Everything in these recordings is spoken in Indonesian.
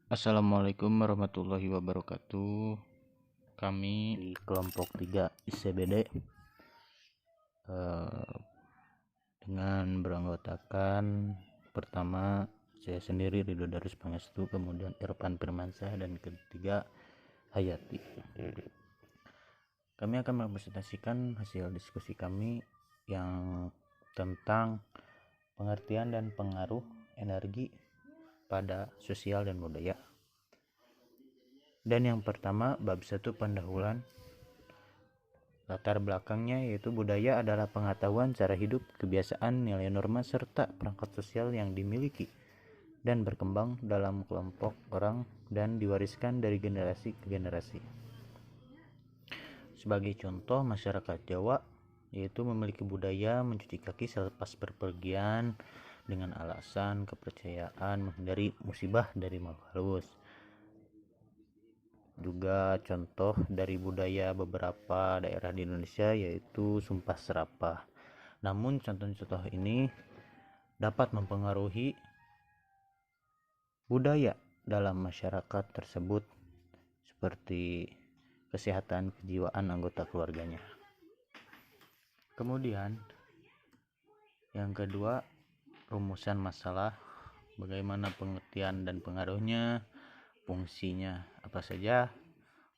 Assalamualaikum warahmatullahi wabarakatuh. Kami di kelompok 3 ICBD dengan beranggotakan pertama saya sendiri Ridho Darus Pangestu, kemudian Irfan Firmansyah, dan ketiga Hayati. Kami akan merepresentasikan hasil diskusi kami yang tentang pengertian dan pengaruh energi pada sosial dan budaya. Dan yang pertama, bab 1, pendahuluan. Latar belakangnya yaitu budaya adalah pengetahuan cara hidup, kebiasaan, nilai norma, serta perangkat sosial yang dimiliki dan berkembang dalam kelompok orang dan diwariskan dari generasi ke generasi. Sebagai contoh, masyarakat Jawa yaitu memiliki budaya mencuci kaki selepas berpergian dengan alasan kepercayaan menghindari musibah dari makhluk halus. Juga contoh dari budaya beberapa daerah di Indonesia yaitu sumpah serapah. Namun contoh-contoh ini dapat mempengaruhi budaya dalam masyarakat tersebut seperti kesehatan kejiwaan anggota keluarganya. Kemudian yang kedua, rumusan masalah, bagaimana pengertian dan pengaruhnya, fungsinya apa saja,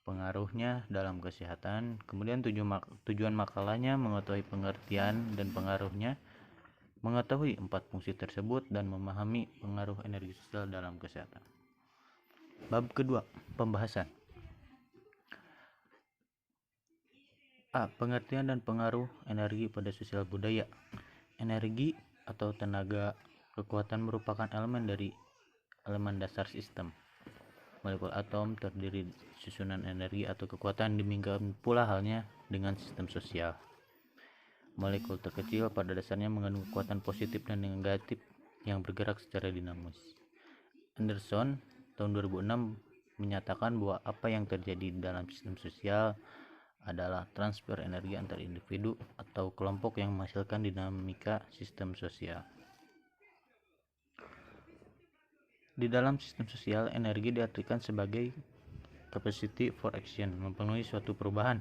pengaruhnya dalam kesehatan. Kemudian tujuan makalahnya mengetahui pengertian dan pengaruhnya, mengetahui 4 fungsi tersebut, dan memahami pengaruh energi sosial dalam kesehatan. Bab kedua, pembahasan. A. Pengertian dan pengaruh energi pada sosial budaya. Energi atau tenaga kekuatan merupakan elemen dasar sistem. Molekul atom terdiri susunan energi atau kekuatan, demikian pula halnya dengan sistem sosial. Molekul terkecil pada dasarnya mengandung kekuatan positif dan negatif yang bergerak secara dinamis. Anderson tahun 2006 menyatakan bahwa apa yang terjadi dalam sistem sosial adalah transfer energi antar individu atau kelompok yang menghasilkan dinamika sistem sosial. Di dalam sistem sosial, energi diartikan sebagai capacity for action, mempengaruhi suatu perubahan.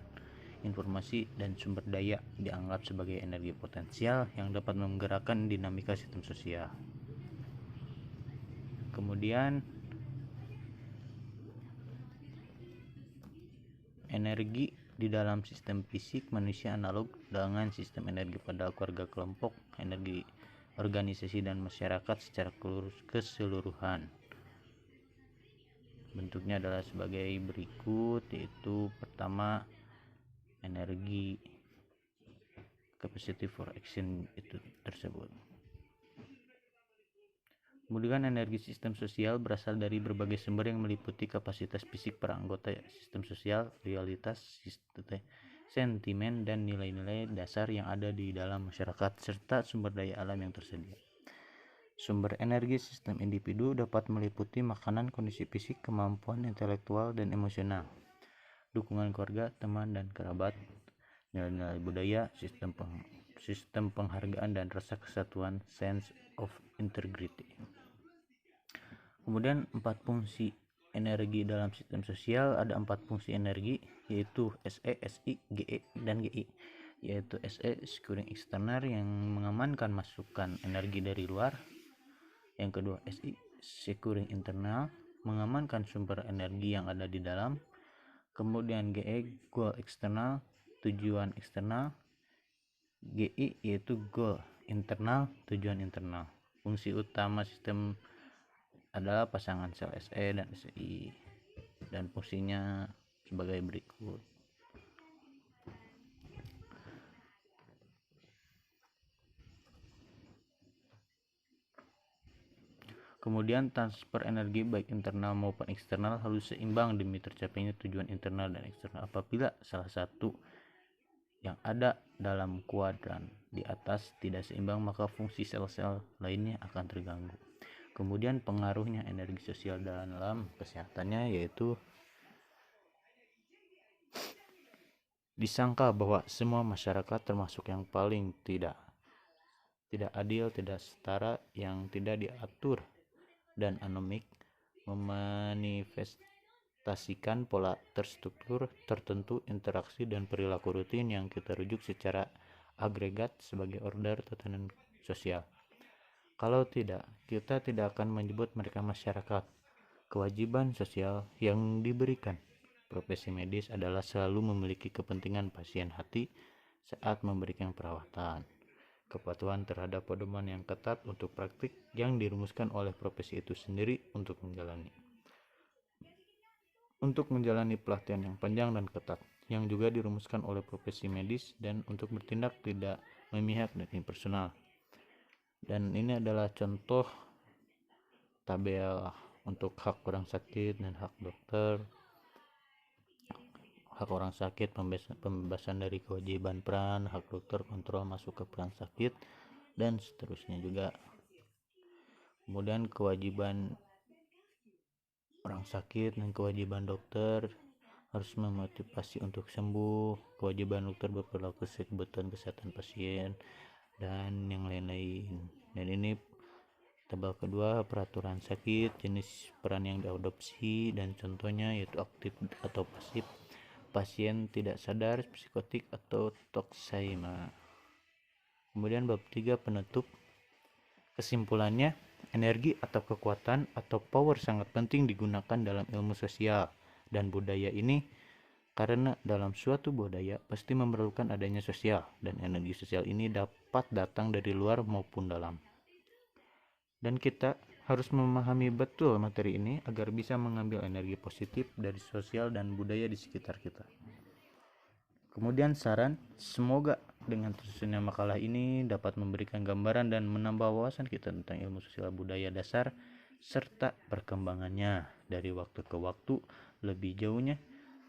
Informasi dan sumber daya dianggap sebagai energi potensial yang dapat menggerakkan dinamika sistem sosial. Kemudian energi di dalam sistem fisik manusia analog dengan sistem energi pada keluarga, kelompok, energi organisasi dan masyarakat secara keseluruhan. Bentuknya adalah sebagai berikut, yaitu pertama, energi capacity for action itu tersebut. Kemudian energi sistem sosial berasal dari berbagai sumber yang meliputi kapasitas fisik para anggota sistem sosial, realitas, sentimen, dan nilai-nilai dasar yang ada di dalam masyarakat, serta sumber daya alam yang tersedia. Sumber energi sistem individu dapat meliputi makanan, kondisi fisik, kemampuan intelektual dan emosional, dukungan keluarga, teman dan kerabat, nilai-nilai budaya, sistem penghargaan dan rasa kesatuan, sense of integrity. Kemudian 4 fungsi energi dalam sistem sosial. Ada 4 fungsi energi, yaitu SE, SI, GE, dan GI. Yaitu SE, securing eksternal, yang mengamankan masukan energi dari luar. Yang kedua, SI, securing internal, mengamankan sumber energi yang ada di dalam. Kemudian GE, goal eksternal, tujuan eksternal. GI yaitu goal internal, tujuan internal. Fungsi utama sistem adalah pasangan sel SE dan SI, dan fungsinya sebagai berikut. Kemudian transfer energi baik internal maupun eksternal harus seimbang demi tercapainya tujuan internal dan eksternal. Apabila salah satu yang ada dalam kuadran di atas tidak seimbang, maka fungsi sel-sel lainnya akan terganggu. Kemudian pengaruhnya energi sosial dalam kesehatannya, yaitu disangka bahwa semua masyarakat, termasuk yang paling tidak adil, tidak setara, yang tidak diatur dan anomik, memanifestasikan pola terstruktur tertentu, interaksi dan perilaku rutin yang kita rujuk secara agregat sebagai order tatanan sosial. Kalau tidak, kita tidak akan menyebut mereka masyarakat. Kewajiban sosial yang diberikan profesi medis adalah selalu memiliki kepentingan pasien hati saat memberikan perawatan. Kepatuhan terhadap pedoman yang ketat untuk praktik yang dirumuskan oleh profesi itu sendiri untuk menjalani pelatihan yang panjang dan ketat yang juga dirumuskan oleh profesi medis dan untuk bertindak tidak memihak dan impersonal. Dan ini adalah contoh tabel untuk hak orang sakit dan hak dokter. Hak orang sakit, pembebasan dari kewajiban peran, hak dokter, kontrol masuk ke peran sakit, dan seterusnya juga. Kemudian kewajiban orang sakit dan kewajiban dokter harus memotivasi untuk sembuh, kewajiban dokter berperilaku sesuai kebutuhan kesehatan pasien, dan yang lain-lain. Dan ini tabel kedua, peraturan sakit, jenis peran yang diadopsi, dan contohnya yaitu aktif atau pasif, pasien tidak sadar, psikotik, atau toksaima. Kemudian bab 3 penutup. Kesimpulannya, energi atau kekuatan atau power sangat penting digunakan dalam ilmu sosial dan budaya ini karena dalam suatu budaya pasti memerlukan adanya sosial, dan energi sosial ini dapat datang dari luar maupun dalam. Dan kita harus memahami betul materi ini agar bisa mengambil energi positif dari sosial dan budaya di sekitar kita. Kemudian saran, semoga dengan tersusunnya makalah ini dapat memberikan gambaran dan menambah wawasan kita tentang ilmu sosial budaya dasar serta perkembangannya dari waktu ke waktu. Lebih jauhnya,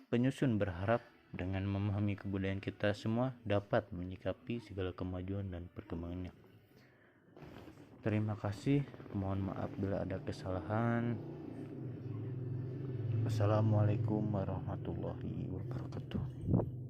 penyusun berharap dengan memahami kebudayaan kita semua dapat menyikapi segala kemajuan dan perkembangannya. Terima kasih, mohon maaf bila ada kesalahan. Assalamualaikum warahmatullahi wabarakatuh.